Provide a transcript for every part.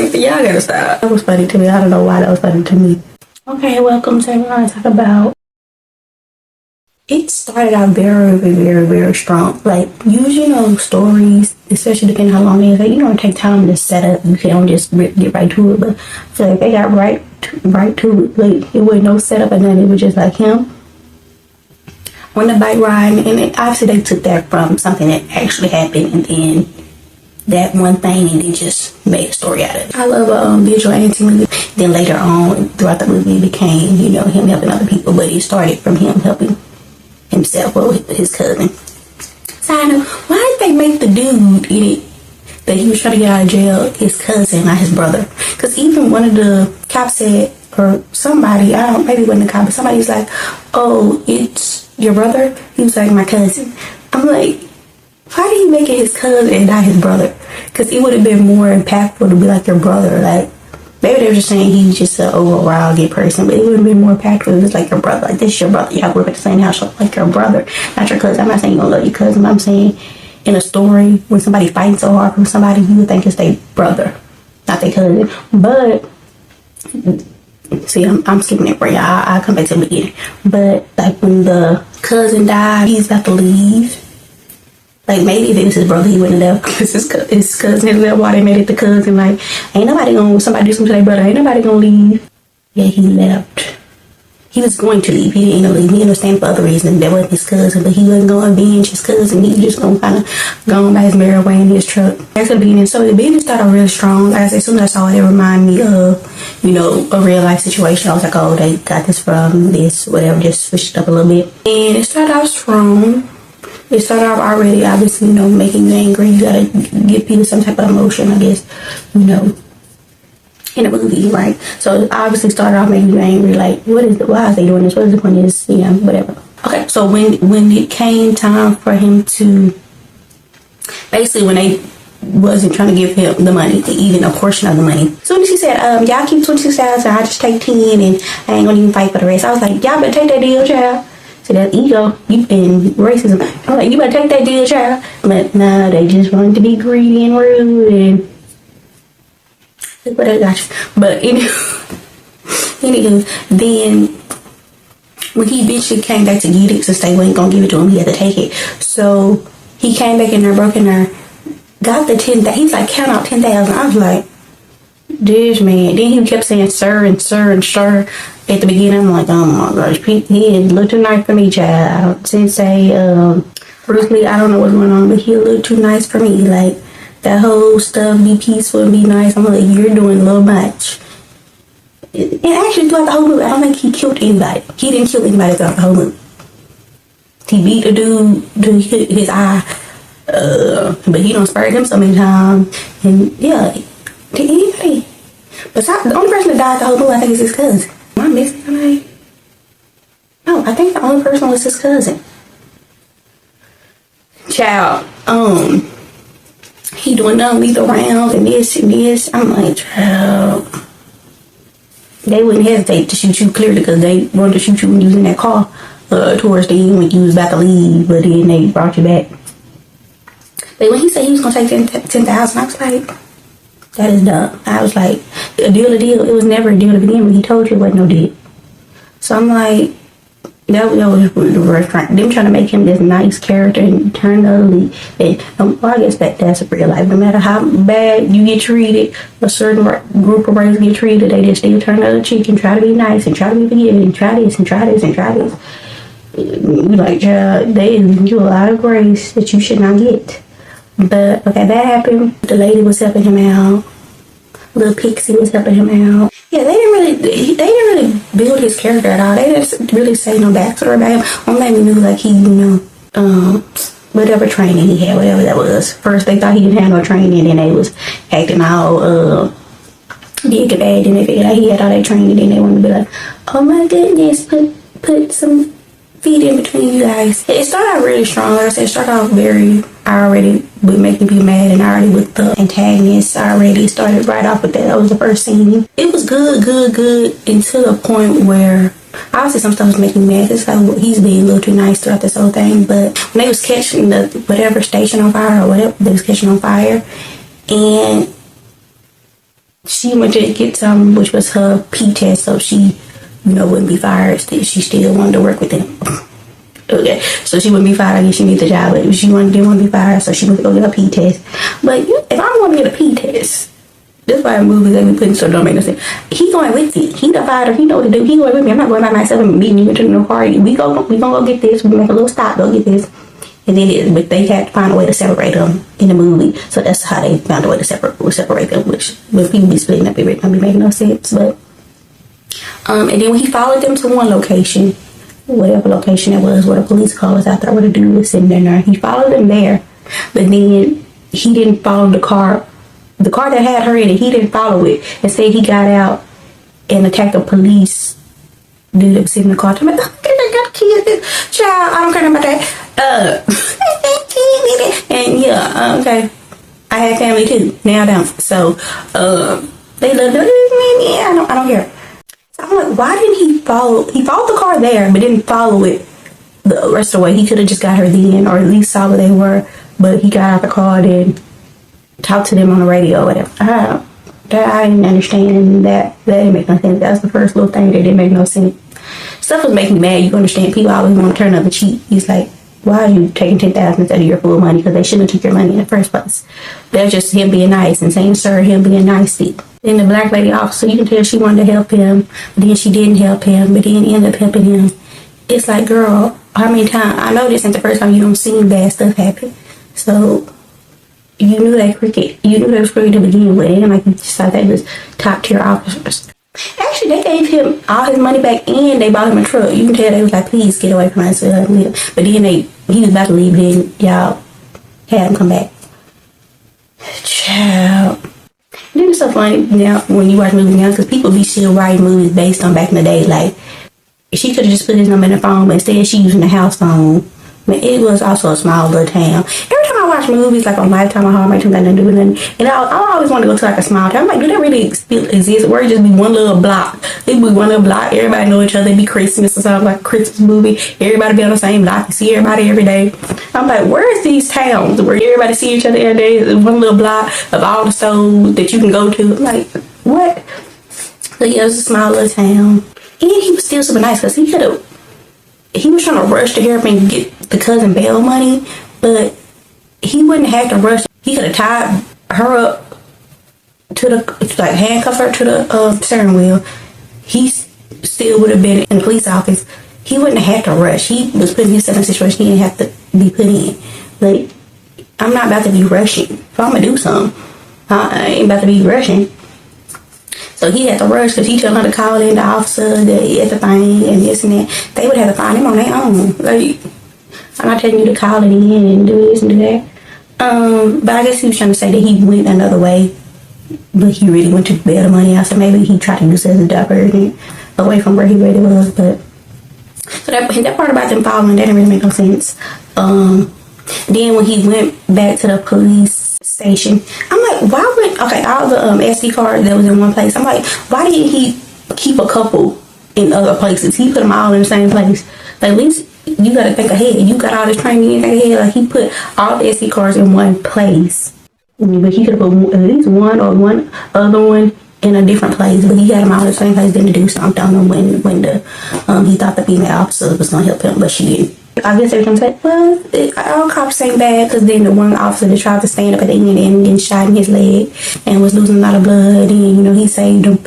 like, y'all gotta stop. That was funny to me. I don't know why that was funny to me. Okay, welcome to everyone to talk about. It started out very, very, very strong. Like, usually, stories, especially depending how long it is, like, it take time to set up. You can't just get right to it. But I feel like they got right to it. Like, it was no setup and then it was just like him on the bike ride. And obviously they took that from something that actually happened, and then that one thing, and then just made a story out of it. I love a vigilante movie. Then later on, throughout the movie, it became, him helping other people. But it started from him helping himself or his cousin. Side note, why did they make the dude in it that he was trying to get out of jail his cousin, not his brother? Because even one of the cops said, or somebody, I don't, maybe it wasn't the cop, but somebody's like, oh, it's your brother? He was like, my cousin. I'm like, why did he make it his cousin and not his brother? Because it would have been more impactful to be like your brother. Like, maybe they were just saying he's just an overall good person, but it would have been more impactful if it was like your brother. Like, this is your brother. Y'all grew up at the same house, like your brother, not your cousin. I'm not saying you don't love your cousin, but I'm saying in a story when somebody fighting so hard from somebody, you would think it's their brother, not their cousin. But see, I'm skipping it for y'all. I'll come back to the beginning. But like when the cousin died, he's about to leave. Like, maybe if it was his brother, he wouldn't have left because his cousin had left while they made it the cousin. Like, ain't nobody gonna, somebody do something to their brother, ain't nobody gonna leave. Yeah, he left. He was going to leave. He didn't leave. He understand for other reasons. That wasn't his cousin, but he wasn't gonna avenge his cousin. He was just gonna kind of go on by his merry way in his truck. That's the beginning. So the beginning started really strong. Like I said, as soon as I saw it, it reminded me of, a real life situation. I was like, oh, they got this from this, whatever, just switched it up a little bit. And it started out strong. It started off already, obviously, making you angry. You gotta give people some type of emotion, I guess, in a movie, right? So it obviously started off making you angry, like, why is they doing this? What is the point of this? Whatever. Okay, so when it came time for him to, basically when they wasn't trying to give him the money, even a portion of the money. As soon as he said, y'all keep 26,000, I just take 10 and I ain't gonna even fight for the rest. I was like, y'all better take that deal, child. So that ego and racism. I'm like, you better take that deal, child. But no, they just wanted to be greedy and rude and look what I got you. But anywho, then when he eventually came back to get it, since they wasn't gonna give it to him, he had to take it. So he came back in there, broke in there, got the 10,000. He's like, count out 10,000. I was like, this man. Then he kept saying sir and sir and sir. At the beginning, I'm like, oh my gosh, he is a little too nice for me, child. Sensei, Bruce Lee, I don't know what's going on, but he a little too nice for me. Like, that whole stuff, be peaceful and be nice. I'm like, you're doing a little much. And actually, throughout the whole movie, I don't think he killed anybody. He didn't kill anybody throughout the whole movie. He beat the dude to his eye, but he don't spare him so many times. And yeah, did anybody? Besides, the only person that died the whole movie, I think, is his cousin. Am I missing somebody? No, I think the only person was his cousin. Child, he doing non-lethal rounds and this and this. I'm like, child, they wouldn't hesitate to shoot you clearly because they wanted to shoot you when you was in that car towards the end when you was about to leave, but then they brought you back. But when he said he was gonna take 10,000, I was like, that is dumb. I was like, a deal. It was never a deal to begin with. He told you it wasn't no deal. So I'm like, that was the restaurant. Them trying to make him this nice character and turn ugly. And I guess that's a real life. No matter how bad you get treated, a certain group of race get treated, they just still turn the other cheek and try to be nice and try to be forgiving and try this and try this and try this. Like, they give you a lot of grace that you should not get. But okay, that happened. The lady was helping him out. Little Pixie was helping him out. Yeah, they didn't really build his character at all. They didn't really say no backstory about him. Only we knew like he, whatever training he had, whatever that was. First they thought he didn't have no training, and then they was acting all big and bad, and they figured out he had all that training, and they wanted to be like, oh my goodness, put some feet in between you guys. It started out really strong. Like I said, it started out with making people mad, and already with the antagonist, I already started right off with that. That was the first scene. It was good until the point where obviously some stuff was making me mad. It's like he's being a little too nice throughout this whole thing. But when they was catching the whatever station on fire or whatever they was catching on fire, and She went to get some, which was her P test, so she, wouldn't be fired. She still wanted to work with them. Okay, so she wouldn't be fired. I guess she needs the job, but she didn't want to be fired, so she went to go get her P test. But if I'm going to get a P test, this why movies they be putting so don't make no sense. He going with it. He the fighter. He know what to do. He going with me. I'm not going by myself and meeting you into the car. We gonna go get this. We make a little stop. Go get this. And then but they had to find a way to separate them in the movie. So that's how they found a way to separate them. Which when people be splitting up, it don't be making no sense. But and then when he followed them to one location, whatever location it was, where the police car was out there, where the dude was sitting there. He followed them there, but then he didn't follow the car. The car that had her in it, he didn't follow it. Instead, he got out and attacked a police dude that was sitting in the car. I'm like, I got kids, child. I don't care about that. And yeah, okay. I had family too. Now I don't. So, they love me. Yeah, I don't care. So I'm like, why didn't he follow? He followed the car there, but didn't follow it the rest of the way. He could have just got her then, or at least saw where they were. But he got out the car and talked to them on the radio or whatever. I didn't understand that. That didn't make no sense. That was the first little thing that didn't make no sense. Stuff was making me mad. You understand? People always want to turn up and cheat. He's like, why are you taking $10,000 instead of your full money? Because they shouldn't have took your money in the first place. That's just him being nice and saying, sir, him being nice. Then the black lady officer, you can tell she wanted to help him, but then she didn't help him, but then ended up helping him. It's like, girl, how many times? I know this ain't the first time you don't see bad stuff happen. So you knew that cricket. You knew they was crooked to begin with. And like you just thought they was top tier officers. Actually, they gave him all his money back and they bought him a truck. You can tell they was like, please get away from us. But then he was about to leave. Then y'all had him come back. Child. Then it's so funny now when you watch movies now because people be still writing movies based on back in the day. Like, she could have just put his number in the phone, but instead she using the house phone. But it was also a small little town. Every time I watch movies like on Lifetime or Hallmark, got nothing to do with nothing. And I always want to go to like a small town. I'm like, do that really still exist? Where it just be one little block? It be one little block. Everybody know each other. It be Christmas or something like a Christmas movie. Everybody be on the same block. You see everybody every day. I'm like, where is these towns where everybody see each other every day? One little block of all the stores that you can go to. I'm like, what? So yeah, it was a small little town. And he was still super nice because he was trying to rush to help and get the cousin bail money, but he wouldn't have to rush. He could have tied her up to handcuffed her to the steering wheel. He still would have been in the police office. He wouldn't have had to rush. He was putting himself in a situation he didn't have to be put in. Like, I'm not about to be rushing. If I'm gonna do something, I ain't about to be rushing. So he had to rush because he told her to call in the officer, the thing, and this and that. They would have to find him on their own. Like, I'm not telling you to call it in and do this and do that. But I guess he was trying to say that he went another way, but he really went to bail the money out. So maybe he tried to use it as a diversion away from where he really was. But so that part about them following, that didn't really make no sense. Then when he went back to the police station, I'm like, why would all the SD cards that was in one place? I'm like, why didn't he keep a couple in other places? He put them all in the same place. Like, at least you gotta think ahead. You got all this training and think ahead. Like, he put all the SD cards in one place, but he could have put at least one or one other one in a different place. But he had them all in the same place. Then to do something. I don't know when he thought the female officer was gonna help him, but she didn't. I guess everyone's like, well, all cops ain't bad, because then the one officer that tried to stand up at the end and then shot in his leg and was losing a lot of blood, and he saved him.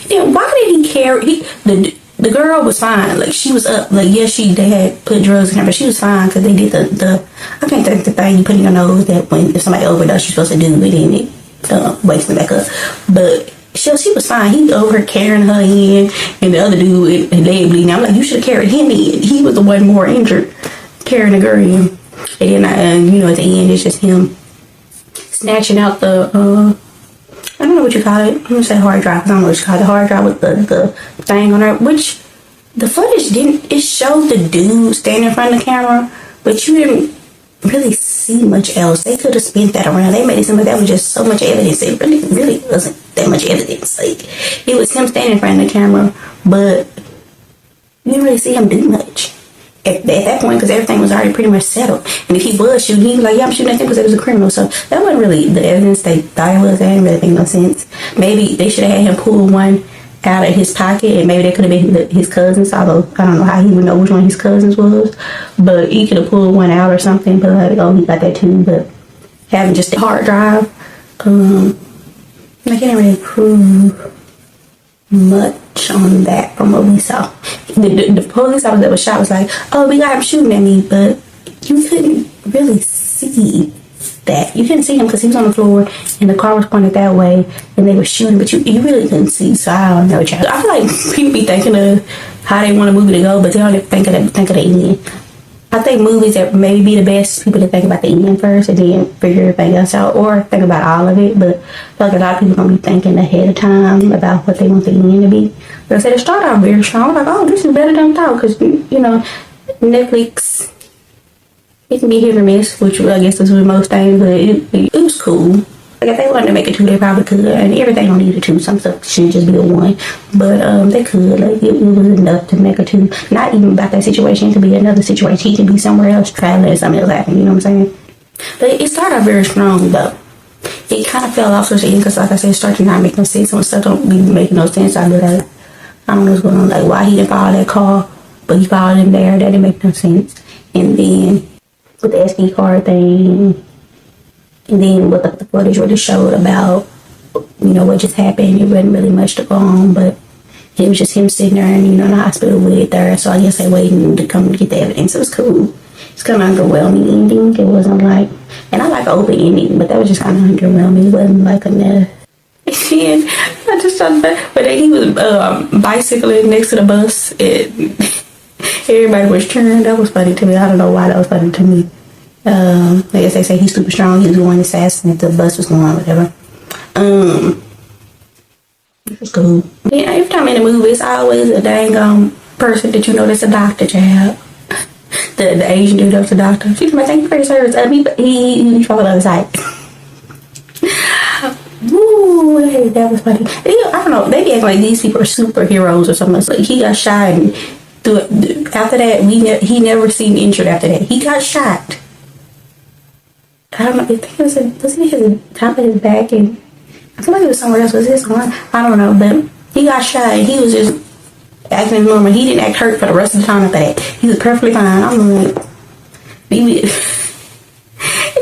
Then why did he carry? The girl was fine, like she was up, like yes, they had put drugs in her, but she was fine because they did the I can't think the thing you put in your nose that when if somebody overdosed you're supposed to do, and then it wakes them back up, but. She was fine. He was over her carrying her in, and the other dude, his leg bleeding. I'm like, you should have carried him in. He was the one more injured, carrying the girl in. And then, at the end, it's just him snatching out the, I don't know what you call it. I'm going to say hard drive, because I don't know what you call it. The hard drive with the thing on her, which the footage it showed the dude standing in front of the camera, but you didn't really see much else. They could have spent that around. They made it seem like that was just so much evidence. It really wasn't that much evidence. Like, it was him standing in front of the camera, but you didn't really see him do much at that point, because everything was already pretty much settled. And if he was shooting, he was like, yeah, I'm shooting at him because it was a criminal. So that wasn't really the evidence they thought it was. That didn't really make no sense. maybe they should have had him pull one out of his pocket, and maybe they could have been his cousins. Although I don't know how he would know which one his cousins was, but he could have pulled one out or something. But like, oh, he got that too. But having just a hard drive, I can't really prove much on that from what we saw. The police officer that was shot was like, oh, we got him shooting at me, but you couldn't really see that. You couldn't see him because he was on the floor and the car was pointed that way and they were shooting, but you really couldn't see. So I don't know. I feel like people be thinking of how they want a movie to go, but they don't think of the end. I think movies that maybe be the best people to think about the end first and then figure everything else out, or think about all of it. But I feel like a lot of people gonna be thinking ahead of time about what they want the end to be. But I said it started out very strong. Like, oh, this is better than I thought, because you know, Netflix, it can be hit or miss, which I guess is with most things, but it was cool. Like, if they wanted to make a 2, they probably could, and everything don't need a 2. Some stuff should just be a 1, but they could. Like, it was enough to make a 2. Not even about that situation. It could be another situation. He could be somewhere else traveling and something else happened. You know what I'm saying? But it started out very strong, though. It kind of fell off towards the end because, like I said, it started to not make no sense. When stuff don't be making no sense, I'd be like, I don't know what's going on. Like, why he didn't follow that car, but he followed him there. That didn't make no sense. And then with the SD card thing, and then with the footage where they showed about, you know, what just happened, it wasn't really much to go on, but it was just him sitting there and, you know, in the hospital with her. So I guess they waiting to come to get the evidence. It was cool. It's kind of underwhelming ending. It wasn't like, and I like an open ending, but that was just kind of underwhelming. It wasn't like enough. And I just thought that, but then he was bicycling next to the bus, and everybody was cheering. That was funny to me. I don't know why that was funny to me. I guess they say he's super strong. He was going as fast as the bus was going, whatever. It was cool. Yeah, every time in the movie, it's always a dang person that you know that's a doctor child. The Asian dude that's a doctor. She's like, thank you for your service. He from the other side. Ooh, hey, that was funny. I don't know. They act like these people are superheroes or something. Like, he got shot, and after that, he never seemed injured after that. He got shot. I don't know. I think it was his top of his back, and I feel like it was somewhere else. Was his arm? I don't know, but he got shot, and he was just acting normal. He didn't act hurt for the rest of the time after that. He was perfectly fine. I'm like, maybe. And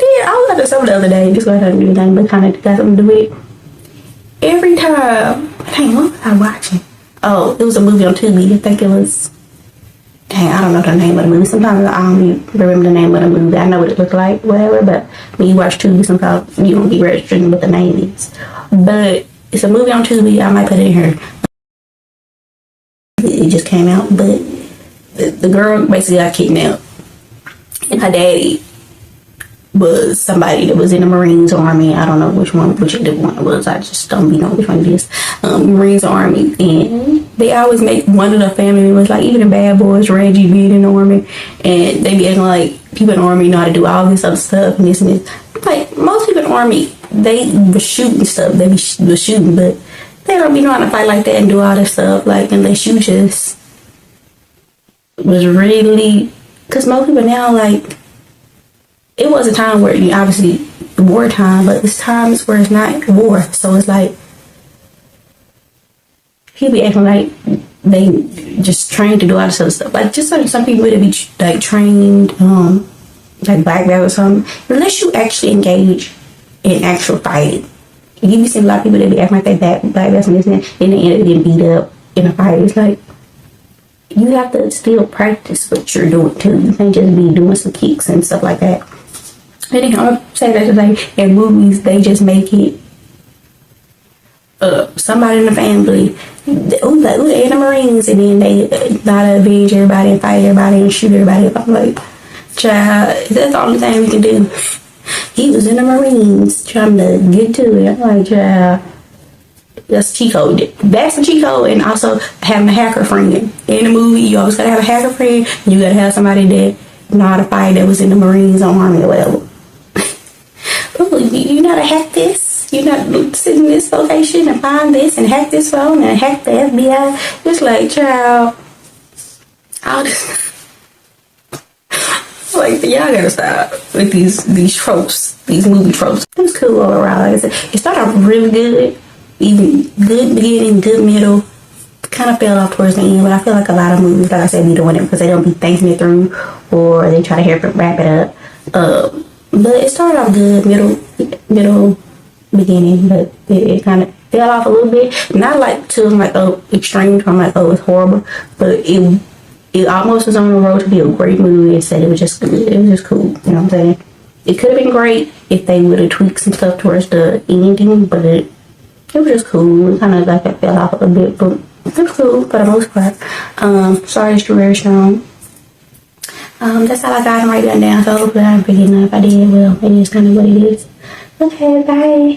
then I was at the store the other day. This was nothing to do with anything, but kind of got something to do with it. Every time, dang, what was I watching? Oh, it was a movie on Tubi. I think it was. Dang, I don't know the name of the movie. Sometimes I don't even remember the name of the movie. I know what it looked like, whatever, but when you watch Tubi, sometimes you don't be registering what the name is. But it's a movie on Tubi. I might put it in here. It just came out, but the girl basically got kidnapped. And her daddy was somebody that was in the Marines Army. I don't know which one it was. I just don't know which one it is. Marines Army. And they always make one of the family members, like even the Bad Boys, Reggie being in the Army, and they be acting like people in the Army know how to do all this other stuff and this and this. Like, most people in the Army, they were shooting stuff. They was shooting, but they don't be knowing how to fight like that and do all this stuff. Like, unless you just was really, because most people now, like, it was a time where, you know, obviously wartime, but it's times where it's not war. So it's like, he be acting like they just trained to do all this other stuff. Like, just like some people would be like trained, like black belt or something. Unless you actually engage in actual fighting. You be seeing a lot of people that be acting like they black belts and this and that, and they end up getting beat up in a fight. It's like, you have to still practice what you're doing too. You can't just be doing some kicks and stuff like that. And then I'll say that, like, in movies, they just make it somebody in the family, they're in the Marines, and then they gotta avenge everybody and fight everybody and shoot everybody. I'm like, child, that's the only thing we can do. He was in the Marines trying to get to it. I'm like, child, that's cheat code. That's a cheat code. And also having a hacker friend. In the movie, you always gotta have a hacker friend, and you gotta have somebody that know how to fight, that was in the Marines or Army or whatever. You know how to hack this? You know how to sit in this location and find this and hack this phone and hack the FBI? It's like, child, all this. Like, y'all gotta stop with these tropes, these movie tropes. It was cool all around. Like I said, it started off really good, even good beginning, good middle. Kind of fell off towards the end, but I feel like a lot of movies, like I said, be doing it because they don't be thinking it through, or they try to wrap it up. But it started off good, middle, beginning, but it kind of fell off a little bit. Not like to like extreme. I'm like, oh, it's horrible, but it almost was on the road to be a great movie. Instead, it was just good. It was just cool. You know what I'm saying? It could have been great if they would have tweaked some stuff towards the ending, but it was just cool. It kind of like it fell off a little bit, but it's cool for the most part. Sorry it's very strong. That's all I got. I'm writing that down, so hopefully I didn't forget enough. If I did, well, it is kind of what it is. Okay, bye.